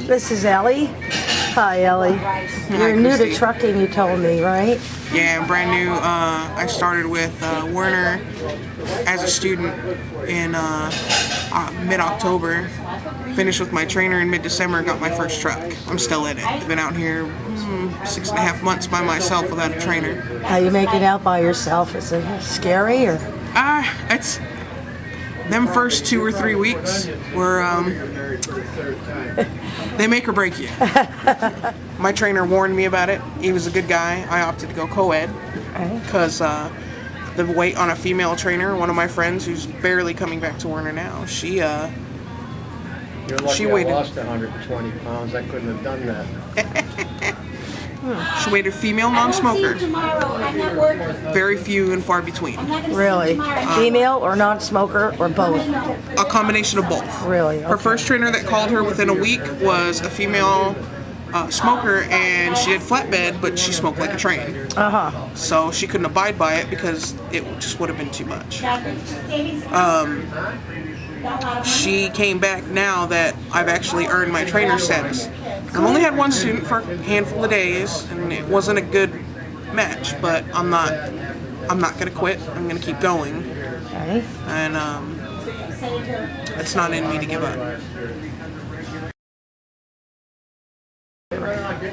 This is Ellie. Hi, Ellie. You're new to trucking, you told me, right? Yeah, I'm brand new. I started with Werner as a student in mid-October. Finished with my trainer in mid-December and got my first truck. I'm still in it. I've been out here 6.5 months by myself without a trainer. How you making out by yourself? Is it scary or? It's them first 2 or 3 weeks were they make or break you. My trainer warned me about it. He was a good guy. I opted to go co-ed because the weight on a female trainer, one of my friends who's barely coming back to Werner now, she waited. I lost 120 pounds. I couldn't have done that. She weighted female non-smoker. Very few and far between. Really? Female or non-smoker or both? A combination of both. Really? Okay. Her first trainer that called her within a week was a female smoker, and she did flatbed, but she smoked like a train. So she couldn't abide by it because it just would have been too much. She came back now that I've actually earned my trainer status. I've only had one student for a handful of days, and it wasn't a good match, but I'm not gonna quit. I'm gonna keep going. Okay. And it's not in me to give up.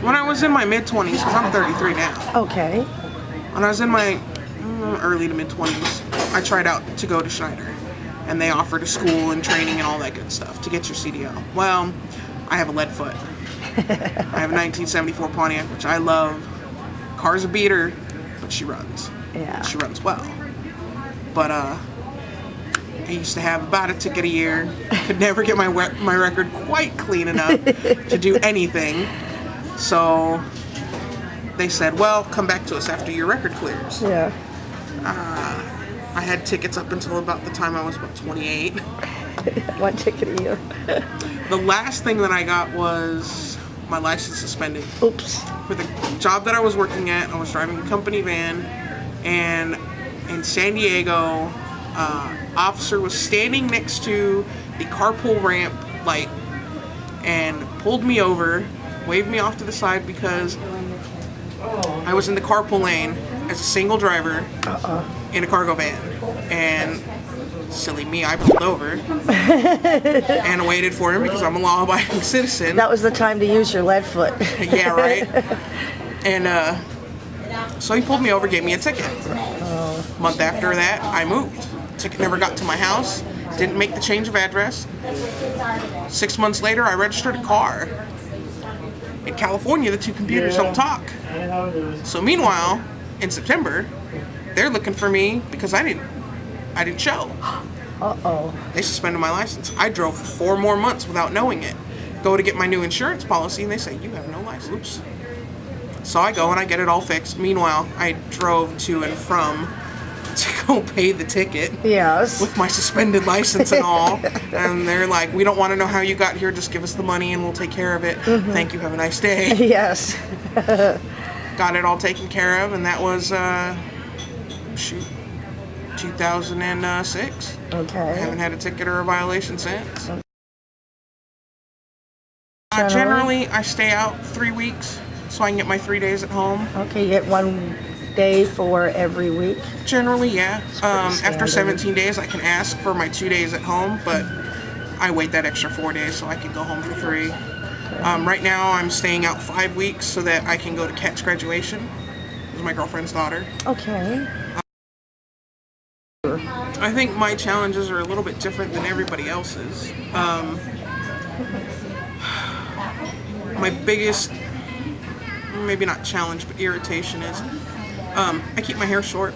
When I was in my mid-20s, because I'm 33 now. Okay. When I was in my early to mid-20s, I tried out to go to Schneider. And they offered a school and training and all that good stuff to get your CDL. Well, I have a lead foot. I have a 1974 Pontiac, which I love. Car's a beater, but she runs. Yeah. She runs well. But I used to have about a ticket a year. Could never get my record quite clean enough to do anything. So they said, well, come back to us after your record clears. Yeah. I had tickets up until about the time I was about 28. One ticket a year. The last thing that I got was my license suspended. Oops. For the job that I was working at, I was driving a company van, and in San Diego, officer was standing next to the carpool ramp light and pulled me over, waved me off to the side because I was in the carpool lane as a single driver in a cargo van. And silly me, I pulled over and waited for him because I'm a law-abiding citizen. That was the time to use your lead foot. Yeah, right. And so he pulled me over, gave me a ticket. A month after that, I moved. Ticket never got to my house. Didn't make the change of address. 6 months later, I registered a car. In California, the two computers don't talk. So meanwhile, in September, they're looking for me because I didn't show. They suspended my license. I drove for 4 more months without knowing it. Go to get my new insurance policy, and they say, you have no license. Oops. So I go and I get it all fixed. Meanwhile, I drove to and from to go pay the ticket. Yes. With my suspended license and all. And they're like, we don't want to know how you got here. Just give us the money and we'll take care of it. Thank you. Have a nice day. Yes. Got it all taken care of, and that was 2006. Okay. I haven't had a ticket or a violation since. Generally, I stay out 3 weeks so I can get my 3 days at home. Okay, you get 1 day for every week? Generally, yeah. After 17 days, I can ask for my 2 days at home, but I wait that extra 4 days so I can go home for 3. Right now, I'm staying out 5 weeks so that I can go to Kat's graduation. It was my girlfriend's daughter. Okay. I think my challenges are a little bit different than everybody else's. My biggest, maybe not challenge, but irritation is I keep my hair short.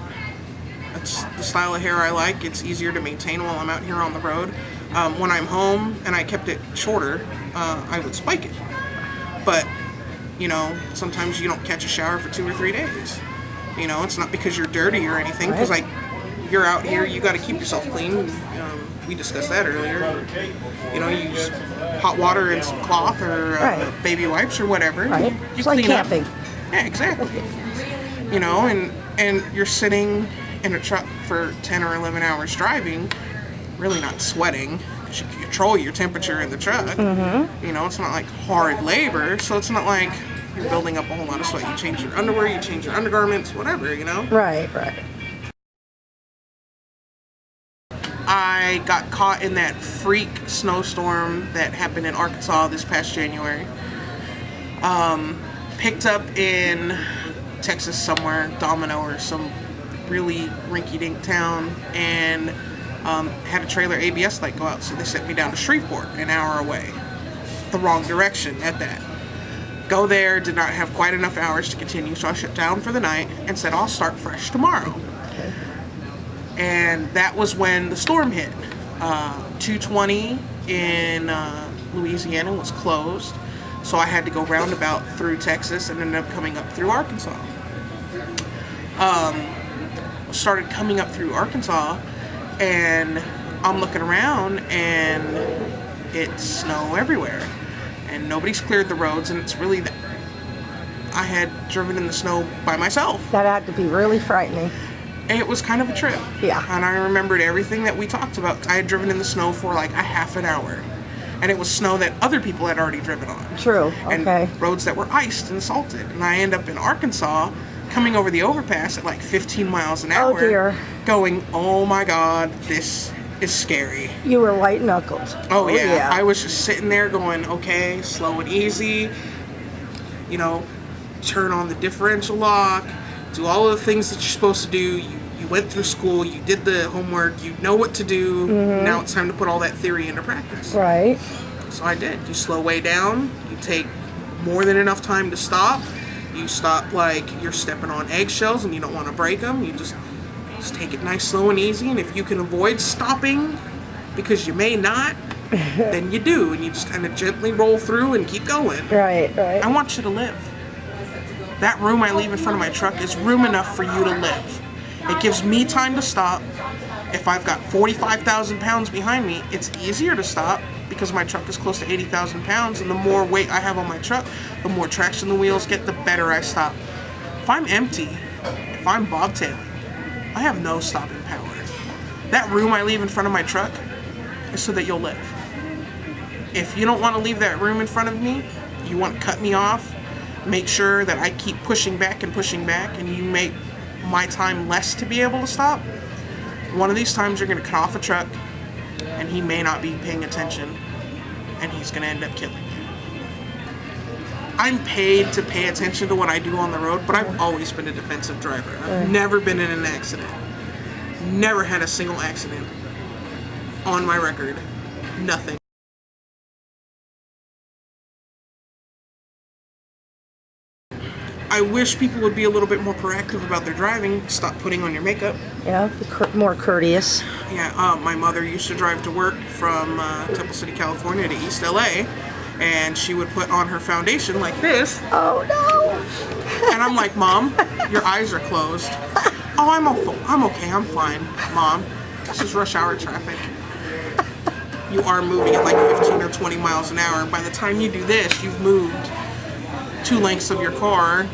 That's the style of hair I like. It's easier to maintain while I'm out here on the road. When I'm home and I kept it shorter, I would spike it. But, sometimes you don't catch a shower for 2 or 3 days. It's not because you're dirty or anything, because you're out here, you got to keep yourself clean. We discussed that earlier. You use hot water and some cloth or baby wipes or whatever. Right. You it's like clean camping. Up. Yeah, exactly. And you're sitting in a truck for 10 or 11 hours driving, really not sweating 'cause you can control your temperature in the truck. You know, it's not like hard labor, so it's not like you're building up a whole lot of sweat. You change your underwear, you change your undergarments, whatever, you know? Right. I got caught in that freak snowstorm that happened in Arkansas this past January. Picked up in Texas somewhere, Domino or some really rinky-dink town, and had a trailer ABS light go out, so they sent me down to Shreveport, an hour away. The wrong direction at that. Go there, did not have quite enough hours to continue, so I shut down for the night and said I'll start fresh tomorrow. Okay. And that was when the storm hit. 220 in Louisiana was closed, so I had to go roundabout through Texas and ended up coming up through Arkansas. Started coming up through Arkansas, and I'm looking around, and it's snow everywhere, and nobody's cleared the roads, and it's really I had driven in the snow by myself. That had to be really frightening. It was kind of a trip. Yeah. And I remembered everything that we talked about. I had driven in the snow for like a half an hour. And it was snow that other people had already driven on. True. Okay. And roads that were iced and salted. And I end up in Arkansas, coming over the overpass at like 15 miles an hour. Oh dear. Going, oh my God, this is scary. You were white knuckled. Oh yeah. I was just sitting there going, okay, slow and easy. You know, turn on the differential lock. Do all of the things that you're supposed to do. You went through school, you did the homework, you know what to do. Now it's time to put all that theory into practice. Right. So I did. You slow way down, you take more than enough time to stop. You stop like you're stepping on eggshells and you don't want to break them. You just take it nice, slow, and easy. And if you can avoid stopping, because you may not, then you do. And you just kind of gently roll through and keep going. Right. I want you to live. That room I leave in front of my truck is room enough for you to live. It gives me time to stop. If I've got 45,000 pounds behind me, it's easier to stop because my truck is close to 80,000 pounds, and the more weight I have on my truck, the more traction the wheels get, the better I stop. If I'm empty, if I'm bobtailing, I have no stopping power. That room I leave in front of my truck is so that you'll live. If you don't want to leave that room in front of me, you want to cut me off, make sure that I keep pushing back, and you make my time less to be able to stop. One of these times you're going to cut off a truck, and he may not be paying attention, and he's going to end up killing you. I'm paid to pay attention to what I do on the road, but I've always been a defensive driver. I've never been in an accident. Never had a single accident on my record. Nothing. I wish people would be a little bit more proactive about their driving. Stop putting on your makeup. Yeah, more courteous. Yeah, my mother used to drive to work from Temple City, California to East LA, and she would put on her foundation like this. Oh no! And I'm like, Mom, your eyes are closed. Oh, I'm okay, I'm fine, Mom. This is rush hour traffic. You are moving at like 15 or 20 miles an hour. By the time you do this, you've moved 2 lengths of your car.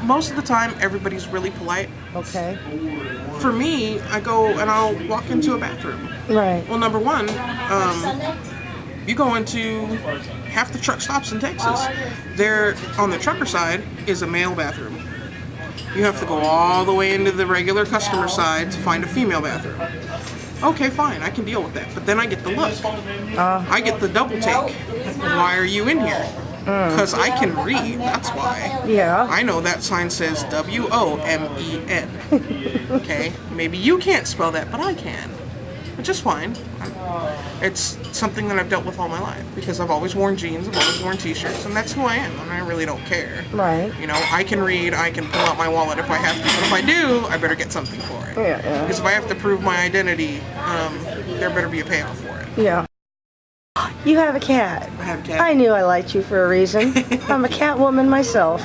Most of the time, everybody's really polite. Okay. For me, I go and I'll walk into a bathroom. Right. Well, number one, you go into half the truck stops in Texas. There, on the trucker side, is a male bathroom. You have to go all the way into the regular customer side to find a female bathroom. Okay, fine, I can deal with that. But then I get the look. I get the double take. Why are you in here? Because I can read, that's why. Yeah. I know that sign says WOMEN. Okay, maybe you can't spell that, but I can. Which is fine. It's something that I've dealt with all my life because I've always worn jeans, I've always worn t-shirts, and that's who I am, and I really don't care. Right. You know, I can read, I can pull out my wallet if I have to, but if I do, I better get something for it. Yeah. Because if I have to prove my identity, there better be a payoff for it. Yeah. You have a cat. I have a cat. I knew I liked you for a reason. I'm a cat woman myself.